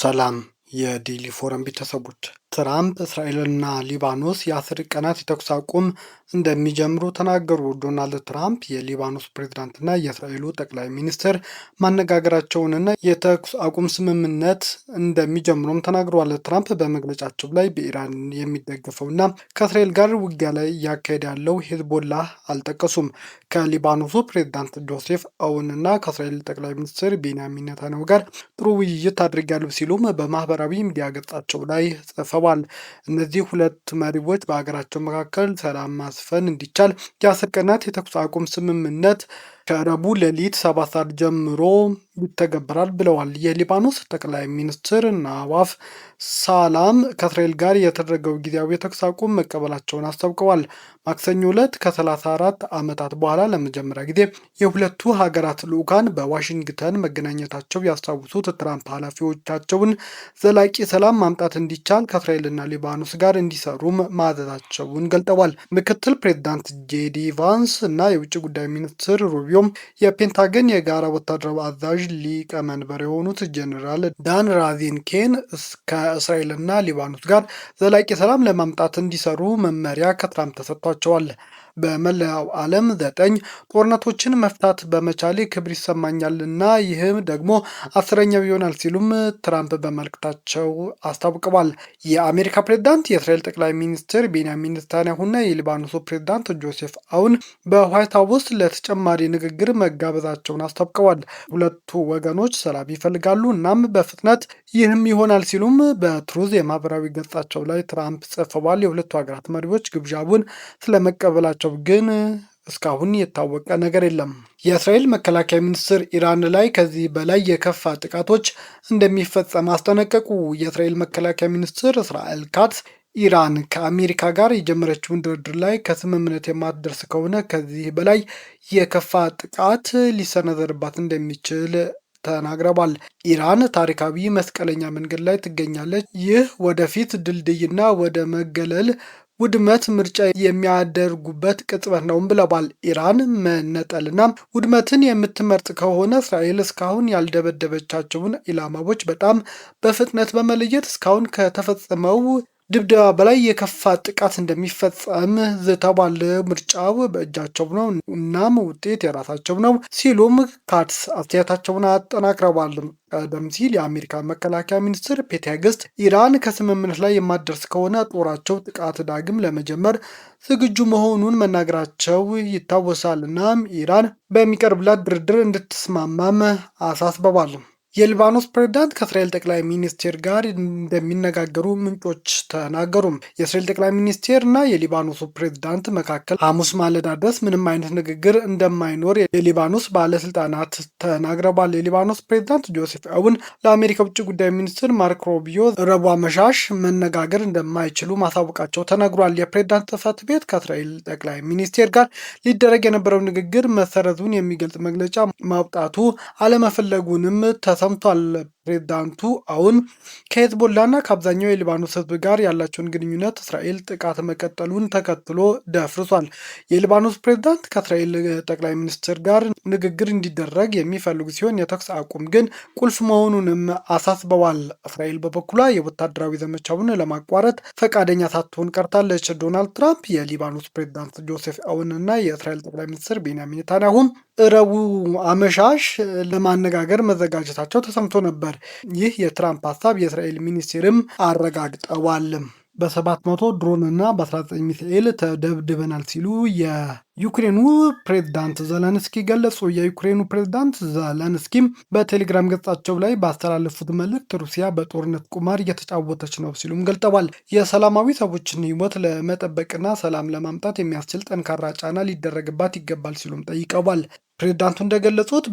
ሰላም የዴሊ ፎረም ቤተሰቦች፣ ትራምፕ እስራኤልና ሊባኖስ የ10 ቀናት የተኩስ አቁም እንደሚጀምሩ ተናገሩ። ዶናልድ ትራምፕ የሊባኖስ ፕሬዝዳንትና የእስራኤሉ ጠቅላይ ሚኒስትር ማነጋገራቸውንና የተኩስ አቁም ስምምነት እንደሚጀምሩም ተናግረዋል። ትራምፕ በመግለጫቸው ላይ በኢራን የሚደገፈውና ከእስራኤል ጋር ውጊያ ላይ እያካሄደ ያለው ሄዝቦላህ አልጠቀሱም። ከሊባኖሱ ፕሬዝዳንት ጆሴፍ አውንና ከእስራኤል ጠቅላይ ሚኒስትር ቤንያሚን ኔታንያሁ ጋር ጥሩ ውይይት አድርጊያለሁ ሲሉም በማህበራዊ ሚዲያ ገጻቸው ላይ ጽፈዋል። እነዚህ ሁለት መሪዎች በሀገራቸው መካከል ሰላም ማስፈን እንዲቻል የ10 ቀናት የተኩስ አቁም ስምምነት ከረቡዕ ሌሊት 7 ሰዓት ጀምሮ ይተገበራል ብለዋል። የሊባኖስ ጠቅላይ ሚኒስትር ናዋፍ ሳላም ከእስራኤል ጋር የተደረገው ጊዜያዊ የተኩስ አቁም መቀበላቸውን አስታውቀዋል። ማክሰኞ ዕለት ከ34 ዓመታት በኋላ ለመጀመሪያ ጊዜ የሁለቱ ሀገራት ልዑካን በዋሽንግተን መገናኘታቸው ያስታውሱት ትራምፕ ኃላፊዎቻቸውን ዘላቂ ሰላም ማምጣት እንዲቻል ከእስራኤልና ሊባኖስ ጋር እንዲሰሩም ማዘዛቸውን ገልጠዋል። ምክትል ፕሬዚዳንት ጄዲ ቫንስ እና የውጭ ጉዳይ ሚኒስትር ሩቢዮም የፔንታገን የጋራ ወታደራዊ አዛዥ ሊቀመንበር የሆኑት ጀኔራል ዳን ራዚንኬን ከእስራኤልና ሊባኖስ ጋር ዘላቂ ሰላም ለማምጣት እንዲሰሩ መመሪያ ከትራምፕ ተሰጥቷቸዋል። በመላው ዓለም 9 ጦርነቶችን መፍታት በመቻሌ ክብር ይሰማኛልና ይህም ደግሞ 10ኛው ይሆናል ሲሉም ትራምፕ በመልእክታቸው አስታውቀዋል። የአሜሪካ ፕሬዝዳንት፣ የእስራኤል ጠቅላይ ሚኒስትር ቤንያሚን ኔታንያሁና የሊባኖሱ ፕሬዝዳንት ጆሴፍ አውን በዋይት ሀውስ ለተጨማሪ ንግግር መጋበዛቸውን አስታውቀዋል። ሁለቱ ወገኖች ሰላም ይፈልጋሉ እናም በፍጥነት ይህም ይሆናል ሲሉም በትሩዝ የማህበራዊ ገጻቸው ላይ ትራምፕ ጽፈዋል። የሁለቱ ሀገራት መሪዎች ግብዣውን ስለመቀበላቸው ግን እስካሁን የታወቀ ነገር የለም። የእስራኤል መከላከያ ሚኒስትር ኢራን ላይ ከዚህ በላይ የከፋ ጥቃቶች እንደሚፈጸም አስጠነቀቁ። የእስራኤል መከላከያ ሚኒስትር እስራኤል ካትዝ ኢራን ከአሜሪካ ጋር የጀመረችውን ድርድር ላይ ከስምምነት የማትደርስ ከሆነ ከዚህ በላይ የከፋ ጥቃት ሊሰነዘርባት እንደሚችል ተናግረዋል። ኢራን ታሪካዊ መስቀለኛ መንገድ ላይ ትገኛለች። ይህ ወደፊት ድልድይና ወደ መገለል ውድመት ምርጫ የሚያደርጉበት ቅጽበት ነውም ብለዋል። ኢራን መነጠልና ውድመትን የምትመርጥ ከሆነ እስራኤል እስካሁን ያልደበደበቻቸውን ኢላማዎች በጣም በፍጥነት በመለየት እስካሁን ከተፈጸመው ድብደባ በላይ የከፋ ጥቃት እንደሚፈጸም ዝተዋል። ምርጫው በእጃቸው ነው እናም ውጤት የራሳቸው ነው ሲሉም ካትዝ አስተያየታቸውን አጠናክረዋል። ቀደም ሲል የአሜሪካ መከላከያ ሚኒስትር ፔት ሄግስት ኢራን ከስምምነት ላይ የማትደርስ ከሆነ ጦራቸው ጥቃት ዳግም ለመጀመር ዝግጁ መሆኑን መናገራቸው ይታወሳል። እናም ኢራን በሚቀርብላት ድርድር እንድትስማማም አሳስበዋል። የሊባኖስ ፕሬዝዳንት ከእስራኤል ጠቅላይ ሚኒስቴር ጋር እንደሚነጋገሩ ምንጮች ተናገሩ። የእስራኤል ጠቅላይ ሚኒስቴር እና የሊባኖሱ ፕሬዝዳንት መካከል ሐሙስ ማለዳ ድረስ ምንም አይነት ንግግር እንደማይኖር የሊባኖስ ባለስልጣናት ተናግረዋል። የሊባኖስ ፕሬዝዳንት ጆሴፍ አውን ለአሜሪካ ውጭ ጉዳይ ሚኒስትር ማርኮ ሩቢዮ ረቡዕ አመሻሽ መነጋገር እንደማይችሉ ማሳወቃቸው ተነግሯል። የፕሬዝዳንት ጽሕፈት ቤት ከእስራኤል ጠቅላይ ሚኒስቴር ጋር ሊደረግ የነበረው ንግግር መሰረዙን የሚገልጽ መግለጫ ማውጣቱ አለመፈለጉንም ሰምቷል። ፕሬዝዳንቱ አሁን ከሄዝቦላና ከአብዛኛው የሊባኖስ ሕዝብ ጋር ያላቸውን ግንኙነት እስራኤል ጥቃት መቀጠሉን ተከትሎ ደፍርሷል። የሊባኖስ ፕሬዝዳንት ከእስራኤል ጠቅላይ ሚኒስትር ጋር ንግግር እንዲደረግ የሚፈልጉ ሲሆን የተኩስ አቁም ግን ቁልፍ መሆኑንም አሳስበዋል። እስራኤል በበኩሏ የወታደራዊ ዘመቻውን ለማቋረጥ ፈቃደኛ ሳትሆን ቀርታለች። ዶናልድ ትራምፕ የሊባኖስ ፕሬዝዳንት ጆሴፍ አውን እና የእስራኤል ጠቅላይ ሚኒስትር ቤንያሚን ኔታንያሁም ረቡዕ አመሻሽ ለማነጋገር መዘጋጀታቸው ተሰምቶ ነበር። ይህ የትራምፕ ሀሳብ የእስራኤል ሚኒስቴርም አረጋግጠዋል። በ700 ድሮን እና በ19 ሚሳኤል ተደብድበናል ሲሉ የዩክሬኑ ፕሬዝዳንት ዘለንስኪ ገለጹ። የዩክሬኑ ፕሬዝዳንት ዘለንስኪም በቴሌግራም ገጻቸው ላይ ባስተላለፉት መልእክት ሩሲያ በጦርነት ቁማር እየተጫወተች ነው ሲሉም ገልጠዋል። የሰላማዊ ሰዎችን ሕይወት ለመጠበቅና ሰላም ለማምጣት የሚያስችል ጠንካራ ጫና ሊደረግባት ይገባል ሲሉም ጠይቀዋል። ፕሬዝዳንቱ እንደገለጹት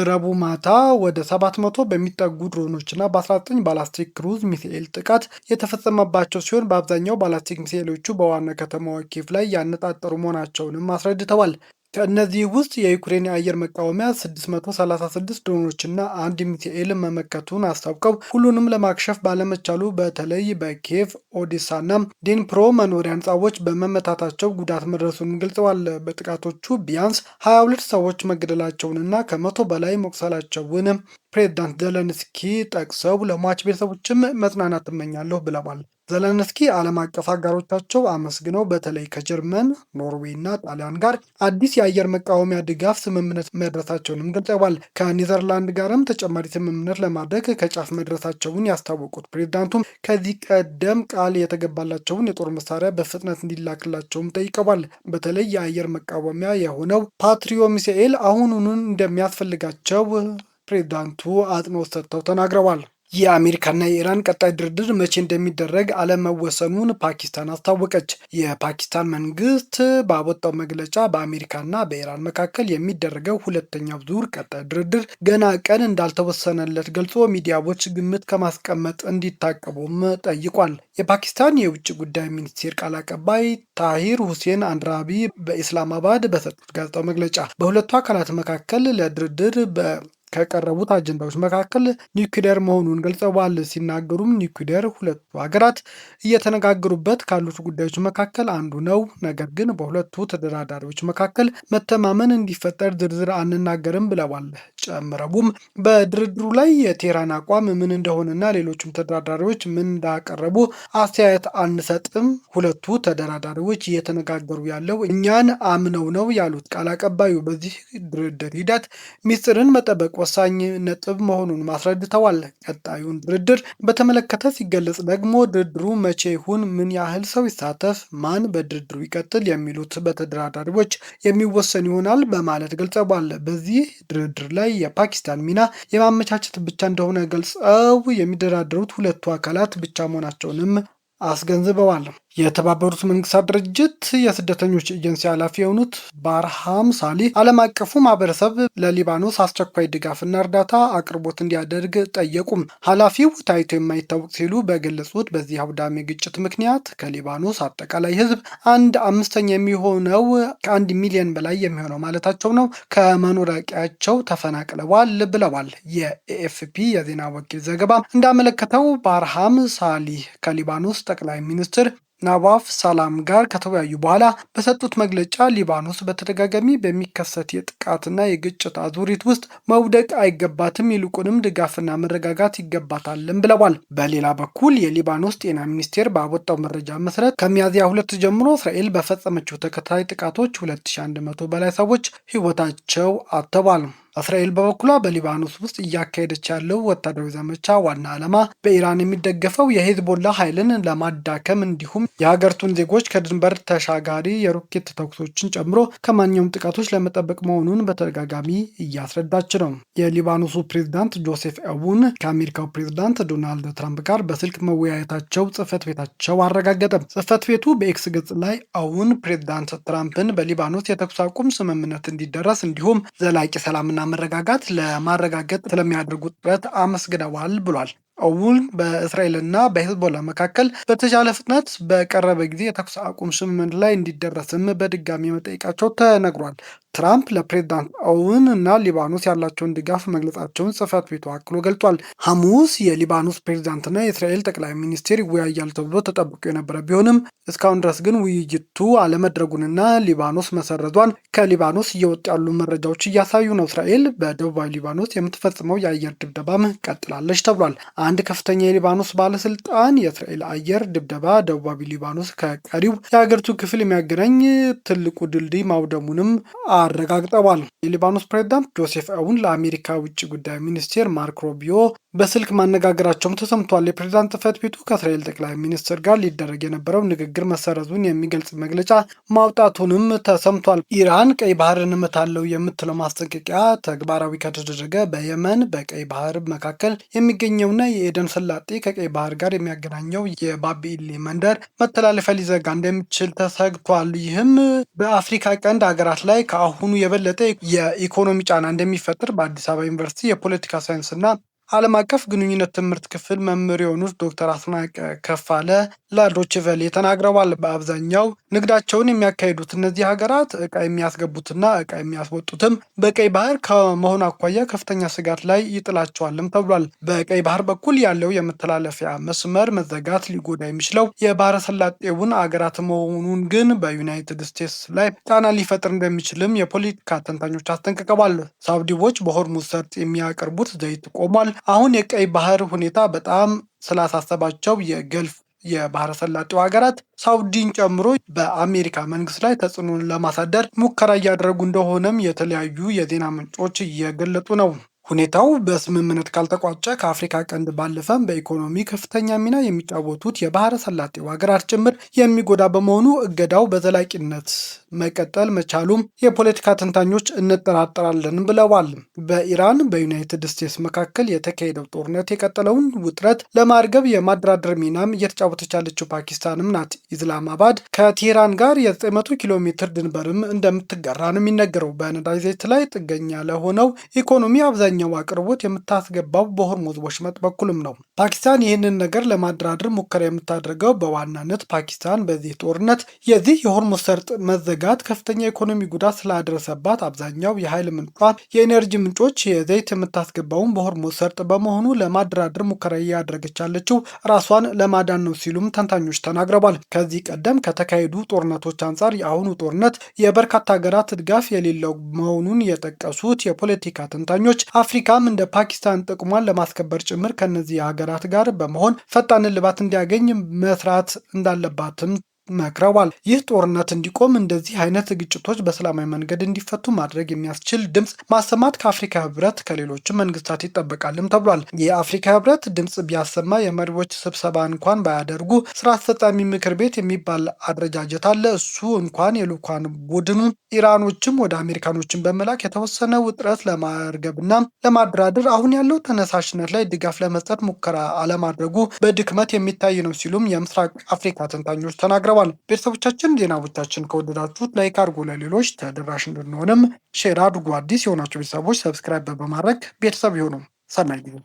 ረቡዕ ማታ ወደ 700 በሚጠጉ ድሮኖችና በ19 ባላስቲክ ክሩዝ ሚሳኤል ጥቃት የተፈጸመባቸው ሲሆን በአብዛኛው ባላስቲክ ሚሳኤሎቹ በዋና ከተማዋ ኪየቭ ላይ ያነጣጠሩ መሆናቸውንም አስረድተዋል። ከእነዚህ ውስጥ የዩክሬን የአየር መቃወሚያ 636 ድሮኖችና አንድ ሚሳኤል መመከቱን አስታውቀው ሁሉንም ለማክሸፍ ባለመቻሉ በተለይ በኪየቭ፣ ኦዴሳና ዴንፕሮ መኖሪያ ህንፃዎች በመመታታቸው ጉዳት መድረሱን ገልጸዋል። በጥቃቶቹ ቢያንስ 22 ሰዎች መገደላቸውንና ከ100 በላይ መቁሰላቸውን ፕሬዝዳንት ዘለንስኪ ጠቅሰው ለሟች ቤተሰቦችም መጽናናት እመኛለሁ ብለዋል። ዘለንስኪ ዓለም አቀፍ አጋሮቻቸው አመስግነው በተለይ ከጀርመን፣ ኖርዌይ እና ጣሊያን ጋር አዲስ የአየር መቃወሚያ ድጋፍ ስምምነት መድረሳቸውንም ገልጸዋል። ከኒዘርላንድ ጋርም ተጨማሪ ስምምነት ለማድረግ ከጫፍ መድረሳቸውን ያስታወቁት ፕሬዝዳንቱም ከዚህ ቀደም ቃል የተገባላቸውን የጦር መሳሪያ በፍጥነት እንዲላክላቸውም ጠይቀዋል። በተለይ የአየር መቃወሚያ የሆነው ፓትሪዮ ሚሳኤል አሁኑን እንደሚያስፈልጋቸው ፕሬዝዳንቱ አጽንኦት ሰጥተው ተናግረዋል። የአሜሪካና የኢራን ቀጣይ ድርድር መቼ እንደሚደረግ አለመወሰኑን ፓኪስታን አስታወቀች። የፓኪስታን መንግስት ባወጣው መግለጫ በአሜሪካና በኢራን መካከል የሚደረገው ሁለተኛው ዙር ቀጣይ ድርድር ገና ቀን እንዳልተወሰነለት ገልጾ ሚዲያዎች ግምት ከማስቀመጥ እንዲታቀቡም ጠይቋል። የፓኪስታን የውጭ ጉዳይ ሚኒስቴር ቃል አቀባይ ታሂር ሁሴን አንድራቢ በኢስላማባድ በሰጡት ጋዜጣዊ መግለጫ በሁለቱ አካላት መካከል ለድርድር ከቀረቡት አጀንዳዎች መካከል ኒውክሌር መሆኑን ገልጸዋል። ሲናገሩም ኒውክሌር ሁለቱ ሀገራት እየተነጋገሩበት ካሉት ጉዳዮች መካከል አንዱ ነው። ነገር ግን በሁለቱ ተደራዳሪዎች መካከል መተማመን እንዲፈጠር ዝርዝር አንናገርም ብለዋል። ጨምረውም በድርድሩ ላይ የቴህራን አቋም ምን እንደሆነና ሌሎችም ተደራዳሪዎች ምን እንዳቀረቡ አስተያየት አንሰጥም። ሁለቱ ተደራዳሪዎች እየተነጋገሩ ያለው እኛን አምነው ነው ያሉት ቃል አቀባዩ በዚህ ድርድር ሂደት ሚስጥርን መጠበቅ ወሳኝ ነጥብ መሆኑን አስረድተዋል። ቀጣዩን ድርድር በተመለከተ ሲገለጽ ደግሞ ድርድሩ መቼ ይሁን፣ ምን ያህል ሰው ይሳተፍ፣ ማን በድርድሩ ይቀጥል የሚሉት በተደራዳሪዎች የሚወሰን ይሆናል በማለት ገልጸዋል። በዚህ ድርድር ላይ የፓኪስታን ሚና የማመቻቸት ብቻ እንደሆነ ገልጸው የሚደራደሩት ሁለቱ አካላት ብቻ መሆናቸውንም አስገንዝበዋል። የተባበሩት መንግስታት ድርጅት የስደተኞች ኤጀንሲ ኃላፊ የሆኑት ባርሃም ሳሊህ ዓለም አቀፉ ማህበረሰብ ለሊባኖስ አስቸኳይ ድጋፍና እርዳታ አቅርቦት እንዲያደርግ ጠየቁም። ኃላፊው ታይቶ የማይታወቅ ሲሉ በገለጹት በዚህ አውዳሚ ግጭት ምክንያት ከሊባኖስ አጠቃላይ ህዝብ 1/5 የሚሆነው ከ1 ሚሊዮን በላይ የሚሆነው ማለታቸው ነው ከመኖሪያ ቀያቸው ተፈናቅለዋል ብለዋል። የኤኤፍፒ የዜና ወኪል ዘገባ እንዳመለከተው ባርሃም ሳሊህ ከሊባኖስ ጠቅላይ ሚኒስትር ናዋፍ ሰላም ጋር ከተወያዩ በኋላ በሰጡት መግለጫ ሊባኖስ በተደጋጋሚ በሚከሰት የጥቃትና የግጭት አዙሪት ውስጥ መውደቅ አይገባትም፣ ይልቁንም ድጋፍና መረጋጋት ይገባታልም ብለዋል። በሌላ በኩል የሊባኖስ ጤና ሚኒስቴር ባወጣው መረጃ መሰረት ከሚያዝያ 2 ጀምሮ እስራኤል በፈጸመችው ተከታታይ ጥቃቶች 2100 በላይ ሰዎች ህይወታቸው አጥተዋል። እስራኤል በበኩሏ በሊባኖስ ውስጥ እያካሄደች ያለው ወታደራዊ ዘመቻ ዋና ዓላማ በኢራን የሚደገፈው የሄዝቦላ ኃይልን ለማዳከም እንዲሁም የሀገሪቱን ዜጎች ከድንበር ተሻጋሪ የሮኬት ተኩሶችን ጨምሮ ከማንኛውም ጥቃቶች ለመጠበቅ መሆኑን በተደጋጋሚ እያስረዳች ነው። የሊባኖሱ ፕሬዝዳንት ጆሴፍ አውን ከአሜሪካው ፕሬዝዳንት ዶናልድ ትራምፕ ጋር በስልክ መወያየታቸው ጽህፈት ቤታቸው አረጋገጠ። ጽህፈት ቤቱ በኤክስ ገጽ ላይ አውን ፕሬዝዳንት ትራምፕን በሊባኖስ የተኩስ አቁም ስምምነት እንዲደረስ እንዲሁም ዘላቂ ሰላምና መረጋጋት ለማረጋገጥ ስለሚያደርጉት ጥረት አመስግነዋል ብሏል። አውን በእስራኤልና በሄዝቦላ መካከል በተቻለ ፍጥነት በቀረበ ጊዜ የተኩስ አቁም ስምምነት ላይ እንዲደረስም በድጋሚ መጠየቃቸው ተነግሯል። ትራምፕ ለፕሬዝዳንት አውን እና ሊባኖስ ያላቸውን ድጋፍ መግለጻቸውን ጽህፈት ቤቱ አክሎ ገልጿል። ሐሙስ የሊባኖስ ፕሬዝዳንትና የእስራኤል ጠቅላይ ሚኒስቴር ይወያያል ተብሎ ተጠብቆ የነበረ ቢሆንም እስካሁን ድረስ ግን ውይይቱ አለመድረጉንና ሊባኖስ መሰረዟን ከሊባኖስ እየወጡ ያሉ መረጃዎች እያሳዩ ነው። እስራኤል በደቡባዊ ሊባኖስ የምትፈጽመው የአየር ድብደባም ቀጥላለች ተብሏል። አንድ ከፍተኛ የሊባኖስ ባለስልጣን የእስራኤል አየር ድብደባ ደቡባዊ ሊባኖስ ከቀሪው የሀገሪቱ ክፍል የሚያገናኝ ትልቁ ድልድይ ማውደሙንም አረጋግጠዋል። የሊባኖስ ፕሬዝዳንት ጆሴፍ አውን ለአሜሪካ ውጭ ጉዳይ ሚኒስቴር ማርክ ሮቢዮ በስልክ ማነጋገራቸውም ተሰምቷል። የፕሬዝዳንት ጽህፈት ቤቱ ከእስራኤል ጠቅላይ ሚኒስትር ጋር ሊደረግ የነበረው ንግግር መሰረዙን የሚገልጽ መግለጫ ማውጣቱንም ተሰምቷል። ኢራን ቀይ ባህርን እመታለሁ የምትለው ማስጠንቀቂያ ተግባራዊ ከተደረገ በየመን በቀይ ባህር መካከል የሚገኘውና የኤደን ሰላጤ ከቀይ ባህር ጋር የሚያገናኘው የባቢኢሌ መንደር መተላለፊያ ሊዘጋ እንደሚችል ተሰግቷል። ይህም በአፍሪካ ቀንድ ሀገራት ላይ ከአሁኑ የበለጠ የኢኮኖሚ ጫና እንደሚፈጥር በአዲስ አበባ ዩኒቨርሲቲ የፖለቲካ ሳይንስና ዓለም አቀፍ ግንኙነት ትምህርት ክፍል መምህር የሆኑት ዶክተር አስናቀ ከፋለ ለዶይቼ ቬለ ተናግረዋል። በአብዛኛው ንግዳቸውን የሚያካሂዱት እነዚህ ሀገራት እቃ የሚያስገቡትና እቃ የሚያስወጡትም በቀይ ባህር ከመሆኑ አኳያ ከፍተኛ ስጋት ላይ ይጥላቸዋልም ተብሏል። በቀይ ባህር በኩል ያለው የመተላለፊያ መስመር መዘጋት ሊጎዳ የሚችለው የባህረ ሰላጤውን አገራት መሆኑን ግን በዩናይትድ ስቴትስ ላይ ጫና ሊፈጥር እንደሚችልም የፖለቲካ ተንታኞች አስጠንቅቀዋል። ሳውዲዎች በሆርሙዝ ሰርጥ የሚያቀርቡት ዘይት ቆሟል። አሁን የቀይ ባህር ሁኔታ በጣም ስላሳሰባቸው የገልፍ የባህረ ሰላጤው ሀገራት ሳውዲን ጨምሮ በአሜሪካ መንግስት ላይ ተጽዕኖን ለማሳደር ሙከራ እያደረጉ እንደሆነም የተለያዩ የዜና ምንጮች እየገለጡ ነው። ሁኔታው በስምምነት ካልተቋጨ ከአፍሪካ ቀንድ ባለፈም በኢኮኖሚ ከፍተኛ ሚና የሚጫወቱት የባህረ ሰላጤው ሀገራት ጭምር የሚጎዳ በመሆኑ እገዳው በዘላቂነት መቀጠል መቻሉም የፖለቲካ ተንታኞች እንጠራጠራለን ብለዋል። በኢራን በዩናይትድ ስቴትስ መካከል የተካሄደው ጦርነት የቀጠለውን ውጥረት ለማርገብ የማደራደር ሚናም እየተጫወተች ያለችው ፓኪስታንም ናት። ኢስላማባድ ከቴህራን ጋር የ900 ኪሎ ሜትር ድንበርም እንደምትጋራ ነው የሚነገረው። በነዳጅ ዘይት ላይ ጥገኛ ለሆነው ኢኮኖሚ አብዛኛው አቅርቦት የምታስገባው በሆርሙዝ ወሽመጥ በኩልም ነው። ፓኪስታን ይህንን ነገር ለማደራደር ሙከራ የምታደርገው በዋናነት ፓኪስታን በዚህ ጦርነት የዚህ የሆርሙዝ ሰርጥ መዘጋት ከፍተኛ የኢኮኖሚ ጉዳት ስላደረሰባት አብዛኛው የኃይል ምንጯ የኤነርጂ ምንጮች የዘይት የምታስገባውን በሆርሙዝ ሰርጥ በመሆኑ ለማደራደር ሙከራ እያደረገች ያለችው ራሷን ለማዳን ነው ሲሉም ተንታኞች ተናግረዋል። ከዚህ ቀደም ከተካሄዱ ጦርነቶች አንጻር የአሁኑ ጦርነት የበርካታ ሀገራት ድጋፍ የሌለው መሆኑን የጠቀሱት የፖለቲካ ተንታኞች አፍሪካም እንደ ፓኪስታን ጥቅሟን ለማስከበር ጭምር ከነዚህ ሀገራት ጋር በመሆን ፈጣን እልባት እንዲያገኝ መስራት እንዳለባትም መክረዋል። ይህ ጦርነት እንዲቆም እንደዚህ አይነት ግጭቶች በሰላማዊ መንገድ እንዲፈቱ ማድረግ የሚያስችል ድምፅ ማሰማት ከአፍሪካ ህብረት ከሌሎችም መንግስታት ይጠበቃልም ተብሏል። የአፍሪካ ህብረት ድምፅ ቢያሰማ የመሪዎች ስብሰባ እንኳን ባያደርጉ ስራ አስፈጻሚ ምክር ቤት የሚባል አደረጃጀት አለ። እሱ እንኳን የልኡካን ቡድኑ ኢራኖችም ወደ አሜሪካኖችን በመላክ የተወሰነ ውጥረት ለማርገብና ለማደራደር አሁን ያለው ተነሳሽነት ላይ ድጋፍ ለመስጠት ሙከራ አለማድረጉ በድክመት የሚታይ ነው ሲሉም የምስራቅ አፍሪካ ተንታኞች ተናግረዋል። ቤተሰቦቻችን ዜናዎቻችን ከወደዳችሁት ላይክ አድርጉ፣ ለሌሎች ተደራሽ እንድንሆንም ሼር አድርጉ። አዲስ የሆናችሁ ቤተሰቦች ሰብስክራይብ በማድረግ ቤተሰብ ይሁኑ። ሰናይ ጊዜ